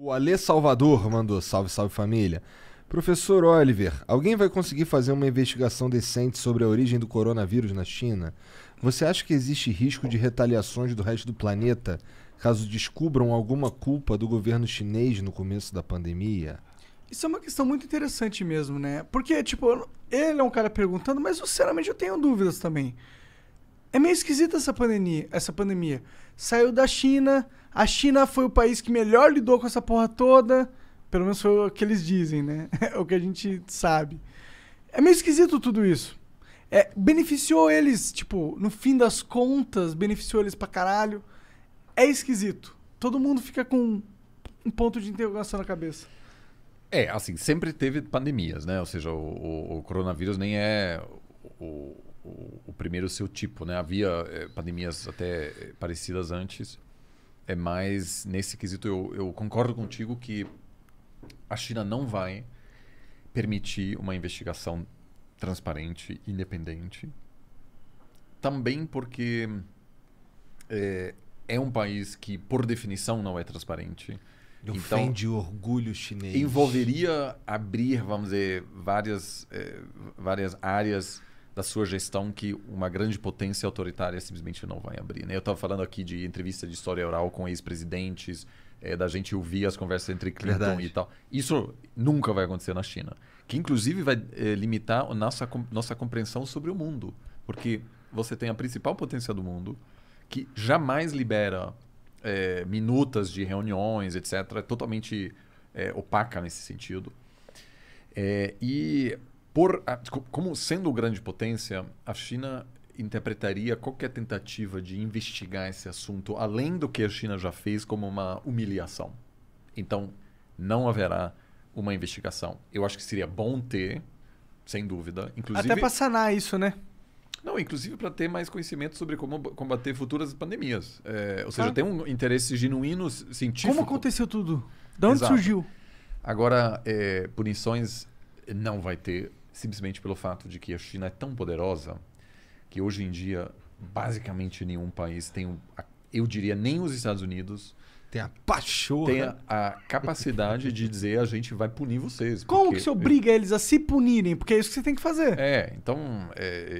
O Alê Salvador mandou salve, salve família. Professor Oliver, alguém vai conseguir fazer uma investigação decente sobre a origem do coronavírus na China? Você acha que existe risco de retaliações do resto do planeta caso descubram alguma culpa do governo chinês no começo da pandemia? Isso é uma questão muito interessante mesmo, né? Porque, tipo, ele é um cara perguntando, mas sinceramente eu tenho dúvidas também. É meio esquisita essa pandemia. Saiu da China, a China foi o país que melhor lidou com essa porra toda, pelo menos foi o que eles dizem, né? É o que a gente sabe. É meio esquisito tudo isso. Beneficiou eles, tipo, no fim das contas, beneficiou eles pra caralho. É esquisito. Todo mundo fica com um ponto de interrogação na cabeça. Assim, sempre teve pandemias, né? Ou seja, o coronavírus nem é o primeiro seu tipo, né? Havia pandemias até parecidas antes. Mas nesse quesito eu concordo contigo que a China não vai permitir uma investigação transparente, independente. Também porque é um país que, por definição, não é transparente. Ofende o orgulho chinês. Envolveria abrir, vamos dizer, várias áreas da sua gestão que uma grande potência autoritária simplesmente não vai abrir, né? Eu estava falando aqui de entrevista de história oral com ex-presidentes, da gente ouvir as conversas entre Clinton Verdade. e tal. Isso nunca vai acontecer na China. Que, inclusive, vai limitar a nossa compreensão sobre o mundo. Porque você tem a principal potência do mundo, que jamais libera minutas de reuniões, etc. É totalmente opaca nesse sentido. Como sendo grande potência, a China interpretaria qualquer tentativa de investigar esse assunto, além do que a China já fez, como uma humilhação. Então, não haverá uma investigação. Eu acho que seria bom ter, sem dúvida. Inclusive, Até pra sanar isso, né? não, inclusive para ter mais conhecimento sobre como combater futuras pandemias. Ou seja, tem um interesse genuíno científico. Como aconteceu tudo? De onde Exato. surgiu? Agora, punições não vai ter, simplesmente pelo fato de que a China é tão poderosa que hoje em dia, basicamente nenhum país tem, eu diria, nem os Estados Unidos Tem a pachorra. tem a capacidade de dizer a gente vai punir vocês. Como porque- que você obriga eles a se punirem? Porque é isso que você tem que fazer. Então,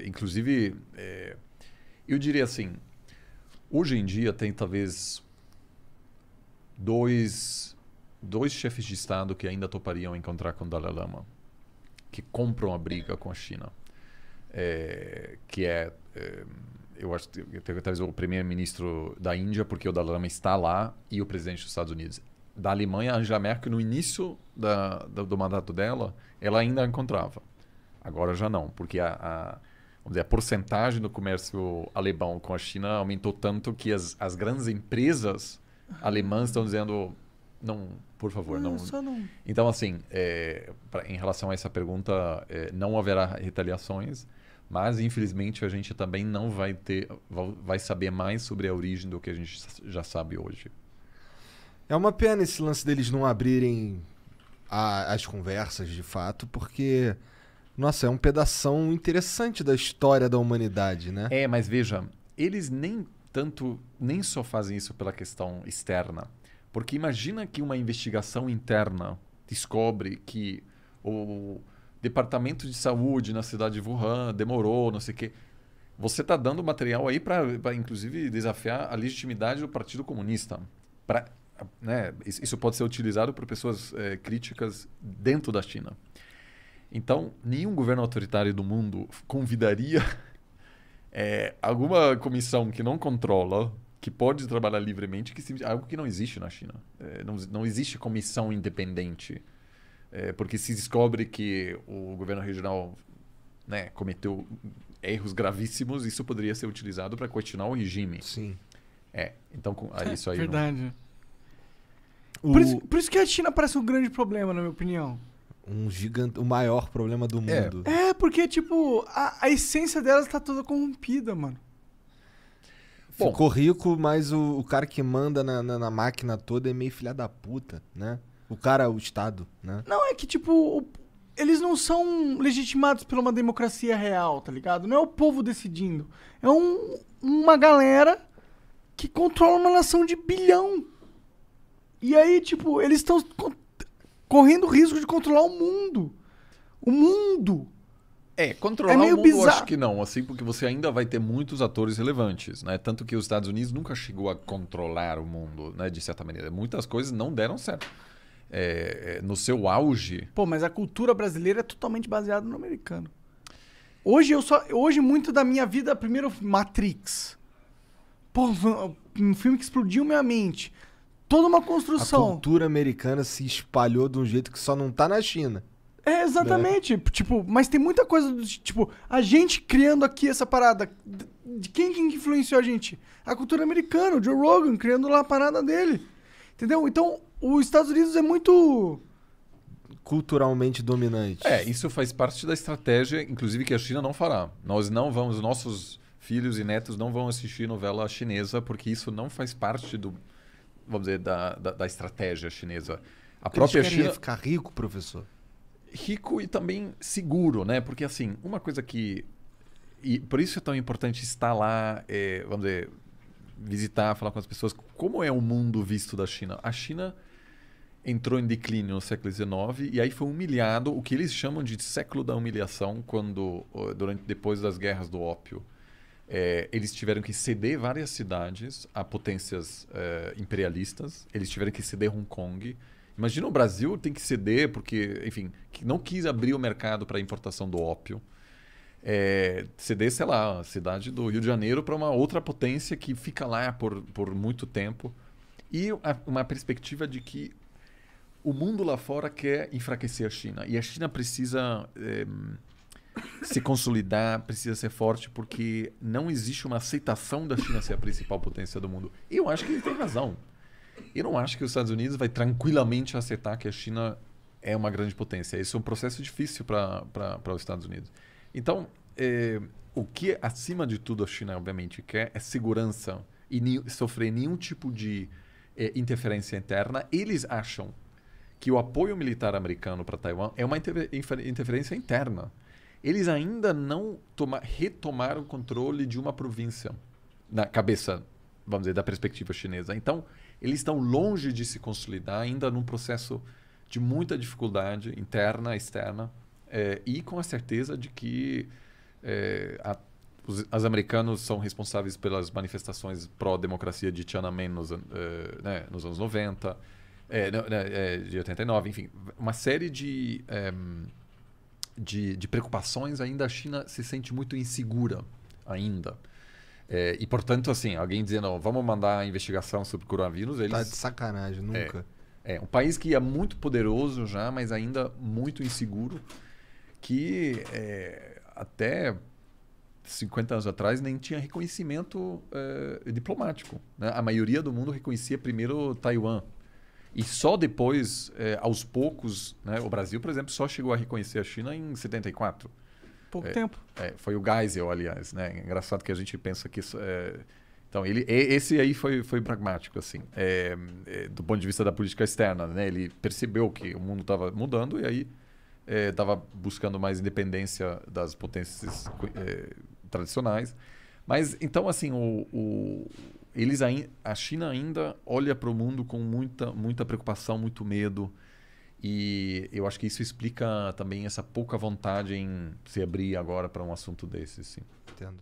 inclusive, eu diria assim, hoje em dia tem talvez dois chefes de Estado que ainda topariam encontrar com o Dalai Lama, que compram a briga com a China. Eu acho que talvez o primeiro-ministro da Índia, porque o Dalai Lama está lá, e o presidente dos Estados Unidos. Da Alemanha, a Angela Merkel, no início do mandato dela, ela ainda a encontrava. Agora já não, porque vamos dizer, a porcentagem do comércio alemão com a China aumentou tanto que as grandes empresas alemãs estão dizendo, não, por favor, não. Só não. Então, assim, em relação a essa pergunta, não haverá retaliações, mas, infelizmente, a gente também não vai saber mais sobre a origem do que a gente já sabe hoje. É uma pena esse lance deles não abrirem as conversas, de fato, porque, nossa, é um pedação interessante da história da humanidade, né? Mas veja, eles nem só fazem isso pela questão externa. Porque imagina que uma investigação interna descobre que o departamento de saúde na cidade de Wuhan demorou, não sei o quê. Você está dando material aí para, inclusive, desafiar a legitimidade do Partido Comunista. Né? Isso pode ser utilizado por pessoas críticas dentro da China. Então, nenhum governo autoritário do mundo convidaria alguma comissão que não controla, que pode trabalhar livremente, algo que não existe na China. Não existe comissão independente. Porque se descobre que o governo regional, né, cometeu erros gravíssimos, isso poderia ser utilizado para questionar o regime. Sim. Então isso aí Verdade. O, Por isso que a China parece um grande problema, na minha opinião. o maior problema do mundo. Porque, tipo, a essência delas tá toda corrompida, mano. Bom, Ficou rico, mas o cara que manda na máquina toda é meio filha da puta, né? O Estado, né? Não, é que, tipo, eles não são legitimados por uma democracia real, tá ligado? Não é o povo decidindo. É uma galera que controla uma nação de bilhão. E aí, tipo, eles estão correndo o risco de controlar o mundo. O mundo. Controlar É meio o mundo eu bizarro. acho que não, assim, porque você ainda vai ter muitos atores relevantes, né? Tanto que os Estados Unidos nunca chegou a controlar o mundo, né? De certa maneira. Muitas coisas não deram certo. No seu auge, Pô, mas a cultura brasileira é totalmente baseada no americano. Hoje muito da minha vida, primeiro Matrix. Pô, um filme que explodiu minha mente. Toda uma A construção. cultura americana se espalhou de um jeito que só não tá na China. É, exatamente. Tipo, mas tem muita coisa do tipo, a gente criando aqui essa parada. De quem que influenciou a gente? A cultura americana, o Joe Rogan criando lá a parada dele. Entendeu? Então, os Estados Unidos é muito. Culturalmente dominante. isso faz parte da estratégia, inclusive que a China não fará. Nós não vamos, nossos filhos e netos não vão assistir novela chinesa, porque isso não faz parte do, vamos dizer, da estratégia chinesa. A própria Eles querem China ficar rico, professor. rico e também seguro, né? Porque assim, uma coisa que e por isso é tão importante estar lá, vamos dizer, visitar, falar com as pessoas. Como é o mundo visto da China? A China entrou em declínio no século XIX e aí foi humilhado, o que eles chamam de século da humilhação, quando depois das guerras do ópio, eles tiveram que ceder várias cidades a potências imperialistas. Eles tiveram que ceder Hong Kong. Imagina o Brasil tem que ceder porque, enfim, que não quis abrir o mercado para a importação do ópio. Ceder, sei lá, a cidade do Rio de Janeiro para uma outra potência que fica lá por muito tempo. E uma perspectiva de que o mundo lá fora quer enfraquecer a China. E a China precisa se consolidar, precisa ser forte, porque não existe uma aceitação da China ser a principal potência do mundo. E eu acho que ele tem razão. Eu não acho que os Estados Unidos vai tranquilamente aceitar que a China é uma grande potência. Esse é um processo difícil para os Estados Unidos. Então, o que, acima de tudo, a China, obviamente, quer é segurança e sofrer nenhum tipo de interferência interna. Eles acham que o apoio militar americano para Taiwan é uma interferência interna. Eles ainda não retomaram o controle de uma província na cabeça, vamos dizer, da perspectiva chinesa. Então, eles estão longe de se consolidar, ainda num processo de muita dificuldade interna, externa, e com a certeza de que os americanos são responsáveis pelas manifestações pró-democracia de Tiananmen nos anos 90, de 89, enfim, uma série de preocupações. Ainda a China se sente muito insegura ainda. E, portanto, assim, alguém dizendo, vamos mandar a investigação sobre o coronavírus, eles... Tá de sacanagem, nunca. Um país que é muito poderoso já, mas ainda muito inseguro, que até 50 anos atrás nem tinha reconhecimento diplomático, né? A maioria do mundo reconhecia primeiro Taiwan. E só depois, aos poucos, né, o Brasil, por exemplo, só chegou a reconhecer a China em 74. Pouco tempo. Foi o Geisel, aliás, né? Engraçado que a gente pensa que isso... Então, esse aí foi pragmático, assim, do ponto de vista da política externa, né? Ele percebeu que o mundo estava mudando e aí estava buscando mais independência das potências tradicionais. Mas, então, assim, a China ainda olha para o mundo com muita preocupação, muito medo. E eu acho que isso explica também essa pouca vontade em se abrir agora para um assunto desse, sim. Entendo.